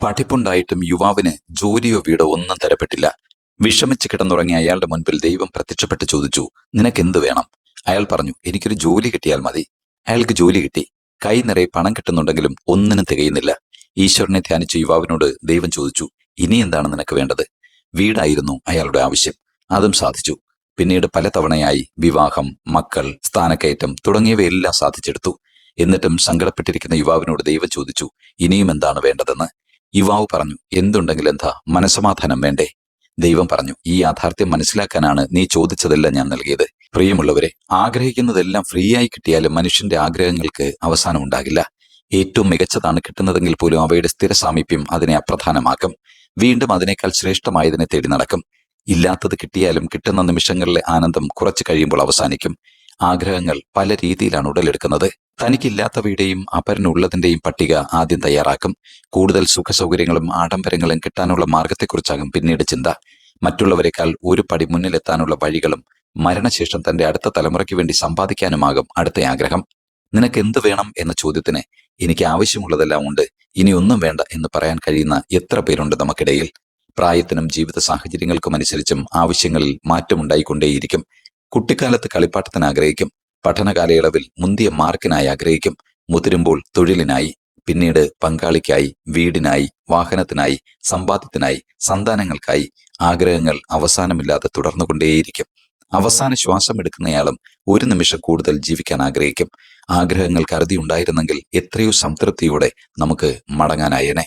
പഠിപ്പുണ്ടായിട്ടും യുവാവിന് ജോലിയോ വീടോ ഒന്നും തരപ്പെട്ടില്ല. വിഷമിച്ച് കിടന്നുറങ്ങിയ അയാളുടെ മുൻപിൽ ദൈവം പ്രത്യക്ഷപ്പെട്ട് ചോദിച്ചു, നിനക്കെന്ത് വേണം? അയാൾ പറഞ്ഞു, എനിക്കൊരു ജോലി കിട്ടിയാൽ മതി. അയാൾക്ക് ജോലി കിട്ടി. കൈ നിറയെ പണം കിട്ടുന്നുണ്ടെങ്കിലും ഒന്നിനും തികയുന്നില്ല. ഈശ്വരനെ ധ്യാനിച്ച യുവാവിനോട് ദൈവം ചോദിച്ചു, ഇനി എന്താണ് നിനക്ക് വേണ്ടത്? വീടായിരുന്നു അയാളുടെ ആവശ്യം. അതും സാധിച്ചു. പിന്നീട് പലതവണയായി വിവാഹം, മക്കൾ, സ്ഥാനക്കയറ്റം തുടങ്ങിയവയെല്ലാം സാധിച്ചെടുത്തു. എന്നിട്ടും സങ്കടപ്പെട്ടിരിക്കുന്ന യുവാവിനോട് ദൈവം ചോദിച്ചു, ഇനിയും എന്താണ് വേണ്ടതെന്ന്. യുവാവ് പറഞ്ഞു, എന്തുണ്ടെങ്കിൽ എന്താ, മനസമാധാനം വേണ്ടേ? ദൈവം പറഞ്ഞു, ഈ യാഥാർത്ഥ്യം മനസ്സിലാക്കാനാണ് നീ ചോദിച്ചതെല്ലാം ഞാൻ നൽകിയത്. പ്രിയമുള്ളവരെ, ആഗ്രഹിക്കുന്നതെല്ലാം ഫ്രീ ആയി കിട്ടിയാലും മനുഷ്യന്റെ ആഗ്രഹങ്ങൾക്ക് അവസാനം ഉണ്ടാകില്ല. ഏറ്റവും മികച്ചതാണ് കിട്ടുന്നതെങ്കിൽ പോലും അവയുടെ സ്ഥിര സാമീപ്യം അതിനെ അപ്രധാനമാക്കും. വീണ്ടും അതിനേക്കാൾ ശ്രേഷ്ഠമായതിനെ തേടി നടക്കും. ഇല്ലാത്തത് കിട്ടിയാലും കിട്ടുന്ന നിമിഷങ്ങളിലെ ആനന്ദം കുറച്ചു കഴിയുമ്പോൾ അവസാനിക്കും. ആഗ്രഹങ്ങൾ പല രീതിയിലാണ് ഉടലെടുക്കുന്നത്. തനിക്കില്ലാത്തവയുടെയും അപരനുള്ളതിന്റെയും പട്ടിക ആദ്യം തയ്യാറാക്കും. കൂടുതൽ സുഖസൗകര്യങ്ങളും ആഡംബരങ്ങളും കിട്ടാനുള്ള മാർഗത്തെക്കുറിച്ചാകും പിന്നീട് ചിന്ത. മറ്റുള്ളവരെക്കാൾ ഒരു പടി മുന്നിലെത്താനുള്ള വഴികളും മരണശേഷം തന്റെ അടുത്ത തലമുറയ്ക്ക് വേണ്ടി സമ്പാദിക്കാനുമാകും അടുത്ത ആഗ്രഹം. നിനക്ക് എന്ത് വേണം എന്ന ചോദ്യത്തിന് എനിക്ക് ആവശ്യമുള്ളതെല്ലാം ഉണ്ട്, ഇനി ഒന്നും വേണ്ട എന്ന് പറയാൻ കഴിയുന്ന എത്ര പേരുണ്ട് നമുക്കിടയിൽ? പ്രായത്തിനും ജീവിത സാഹചര്യങ്ങൾക്കും അനുസരിച്ചും ആവശ്യങ്ങളിൽ മാറ്റമുണ്ടായിക്കൊണ്ടേയിരിക്കും. കുട്ടിക്കാലത്ത് കളിപ്പാട്ടത്തിന് ആഗ്രഹിക്കും. പഠനകാലയളവിൽ മുന്തിയ മാർക്കിനായി ആഗ്രഹിക്കും. മുതിരുമ്പോൾ തൊഴിലിനായി, പിന്നീട് പങ്കാളിക്കായി, വീടിനായി, വാഹനത്തിനായി, സമ്പാദ്യത്തിനായി, സന്താനങ്ങൾക്കായി. ആഗ്രഹങ്ങൾ അവസാനമില്ലാതെ തുടർന്നുകൊണ്ടേയിരിക്കും. അവസാന ശ്വാസം എടുക്കുന്നയാളും ഒരു നിമിഷം കൂടുതൽ ജീവിക്കാൻ ആഗ്രഹിക്കും. ആഗ്രഹങ്ങൾക്ക് അറുതി ഉണ്ടായിരുന്നെങ്കിൽ എത്രയോ സംതൃപ്തിയോടെ നമുക്ക് മടങ്ങാനായേനെ.